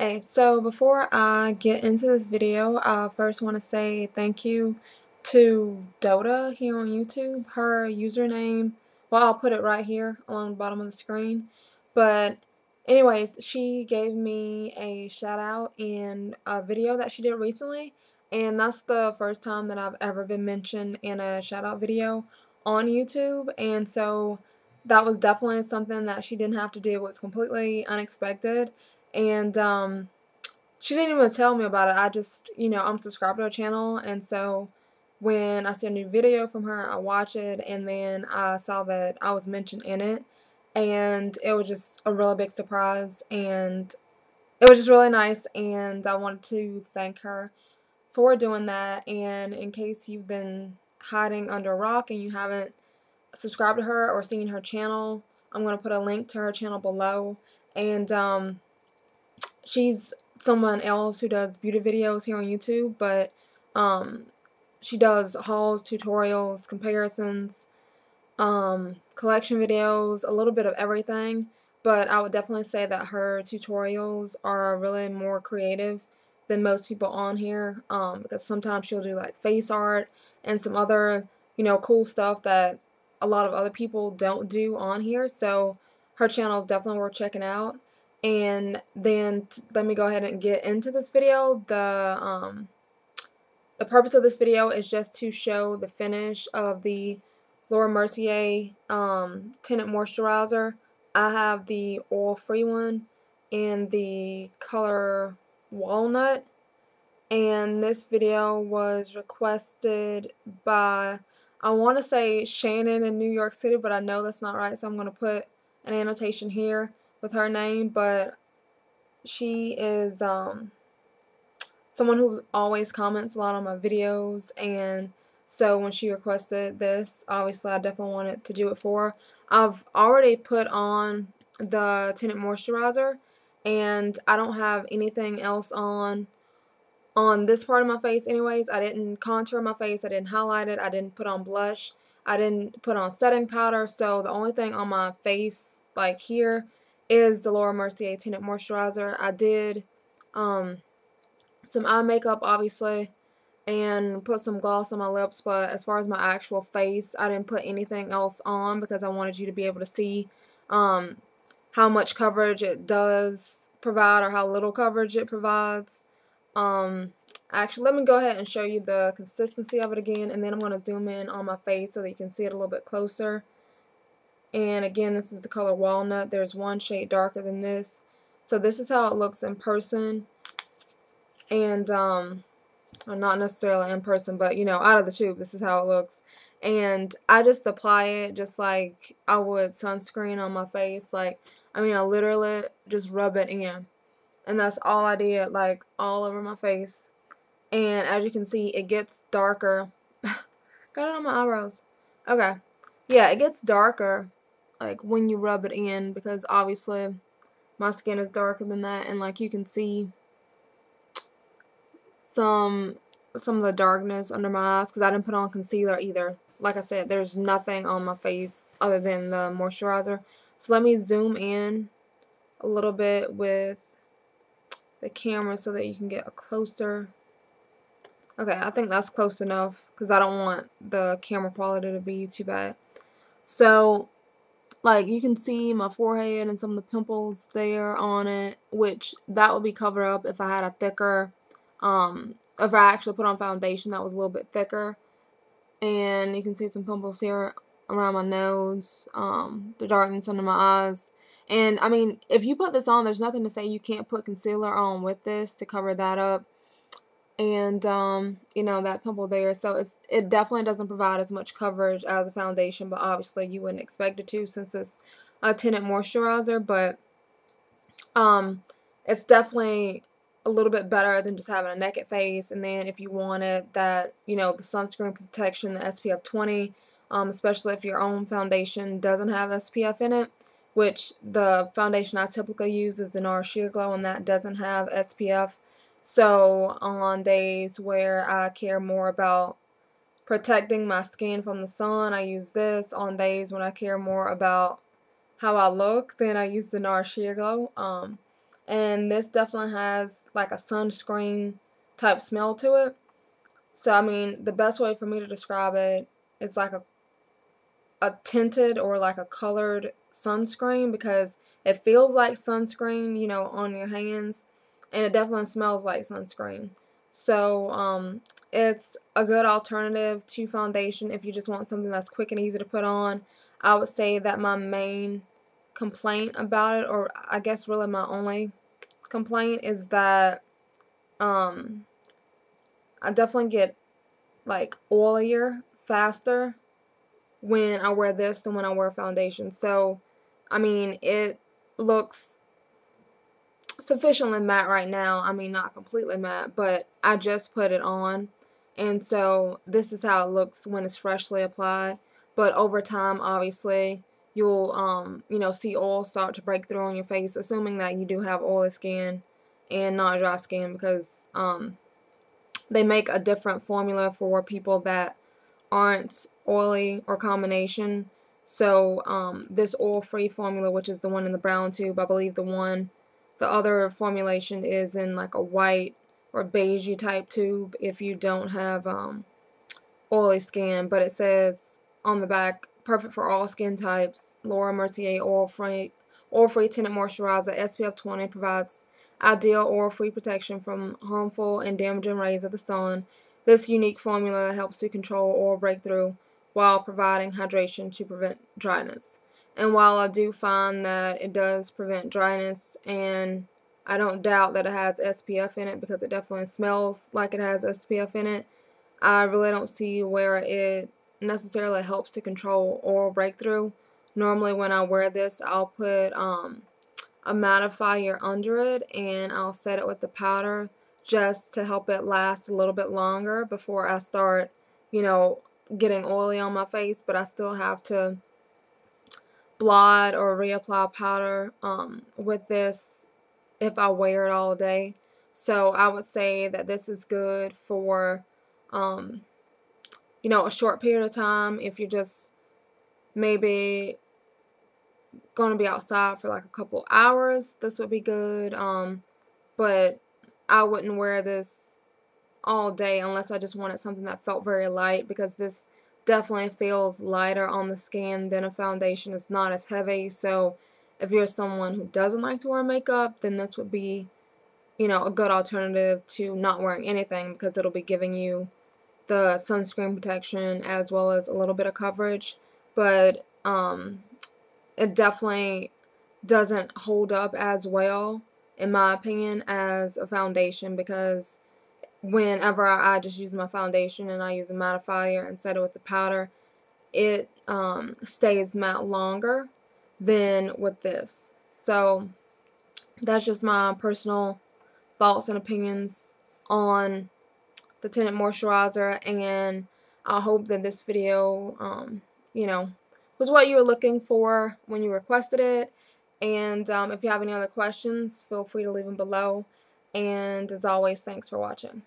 Hey, so before I get into this video, I first want to say thank you to Dota here on YouTube. Her username, well, I'll put it right here along the bottom of the screen. But anyways, she gave me a shout out in a video that she did recently, and that's the first time that I've ever been mentioned in a shout out video on YouTube, and so that was definitely something that she didn't have to do. It was completely unexpected. And she didn't even tell me about it. I just, I'm subscribed to her channel, and so when I see a new video from her, I watch it, and then I saw that I was mentioned in it, and it was just a really big surprise, and it was just really nice, and I wanted to thank her for doing that. And in case you've been hiding under a rock and you haven't subscribed to her or seen her channel, I'm going to put a link to her channel below, and she's someone else who does beauty videos here on YouTube, but she does hauls, tutorials, comparisons, collection videos, a little bit of everything. But I would definitely say that her tutorials are really more creative than most people on here, because sometimes she'll do like face art and some other, cool stuff that a lot of other people don't do on here. So her channel is definitely worth checking out. And then let me go ahead and get into this video. The purpose of this video is just to show the finish of the Laura Mercier Tinted Moisturizer. I have the oil-free one in the color Walnut, and this video was requested by, I want to say Shannon in New York City, but I know that's not right, so I'm going to put an annotation here with her name. But she is someone who always comments a lot on my videos, and so when she requested this, obviously I definitely wanted to do it for her. I've already put on the tinted moisturizer, and I don't have anything else on this part of my face anyways. I didn't contour my face, I didn't highlight it, I didn't put on blush, I didn't put on setting powder, so the only thing on my face like here is the Laura Mercier Tinted Moisturizer. I did some eye makeup obviously and put some gloss on my lips, but as far as my actual face, I didn't put anything else on because I wanted you to be able to see how much coverage it does provide or how little coverage it provides. Actually, let me go ahead and show you the consistency of it again, and then I'm going to zoom in on my face so that you can see it a little bit closer. And again, this is the color Walnut. There's one shade darker than this. So this is how it looks in person, and well, not necessarily in person, but out of the tube, this is how it looks. And I just apply it just like I would sunscreen on my face. Like, I literally just rub it in, and that's all I did, like all over my face. And as you can see, it gets darker. Got it on my eyebrows. Okay, yeah, it gets darker like when you rub it in, because obviously my skin is darker than that, and like you can see some of the darkness under my eyes because I didn't put on concealer either. Like I said, there's nothing on my face other than the moisturizer. So let me zoom in a little bit with the camera so that you can get a closer. Okay, I think that's close enough because I don't want the camera quality to be too bad. So, like, you can see my forehead and some of the pimples there on it, which that would be covered up if I had a thicker, if I actually put on foundation that was a little bit thicker. And you can see some pimples here around my nose, the darkness under my eyes. And if you put this on, there's nothing to say you can't put concealer on with this to cover that up. And that pimple there, so it definitely doesn't provide as much coverage as a foundation, but obviously you wouldn't expect it to since it's a tinted moisturizer. But it's definitely a little bit better than just having a naked face. And then if you wanted that, the sunscreen protection, the SPF 20, especially if your own foundation doesn't have SPF in it, which the foundation I typically use is the NARS Sheer Glow, and that doesn't have SPF. So on days where I care more about protecting my skin from the sun, I use this. On days when I care more about how I look, then I use the NARS Sheer Glow. and this definitely has like a sunscreen type smell to it. So I mean, the best way for me to describe it is like a tinted or like a colored sunscreen, because it feels like sunscreen, you know, on your hands, and it definitely smells like sunscreen. So it's a good alternative to foundation if you just want something that's quick and easy to put on. I would say that my main complaint about it, or I guess really my only complaint, is that I definitely get like oilier faster when I wear this than when I wear foundation. So, I mean, it looks sufficiently matte right now. I mean, not completely matte, but I just put it on. And so, this is how it looks when it's freshly applied. But over time, obviously, you'll, you know, see oil start to break through on your face, assuming that you do have oily skin and not dry skin, because, they make a different formula for people that aren't oily or combination. So this oil-free formula, which is the one in the brown tube, I believe the other formulation is in like a white or beigey type tube if you don't have oily skin. But it says on the back, perfect for all skin types. Laura Mercier oil-free tinted moisturizer, SPF 20, provides ideal oil-free protection from harmful and damaging rays of the sun. This unique formula helps to control oil breakthrough while providing hydration to prevent dryness. And while I do find that it does prevent dryness, and I don't doubt that it has SPF in it because it definitely smells like it has SPF in it, I really don't see where it necessarily helps to control oil breakthrough. Normally when I wear this, I'll put a mattifier under it, and I'll set it with the powder just to help it last a little bit longer before I start, you know, getting oily on my face. But I still have to blot or reapply powder with this if I wear it all day. So I would say that this is good for you know, a short period of time. If you're just maybe going to be outside for like a couple hours, this would be good. But I wouldn't wear this all day unless I just wanted something that felt very light, because this definitely feels lighter on the skin than a foundation. It's not as heavy. So if you're someone who doesn't like to wear makeup, then this would be, you know, a good alternative to not wearing anything, because it'll be giving you the sunscreen protection as well as a little bit of coverage. But it definitely doesn't hold up as well, in my opinion, as a foundation, because whenever I just use my foundation and I use a mattifier instead of with the powder, it stays matte longer than with this. So that's just my personal thoughts and opinions on the tinted moisturizer, and I hope that this video, you know, was what you were looking for when you requested it. And if you have any other questions, feel free to leave them below. And as always, thanks for watching.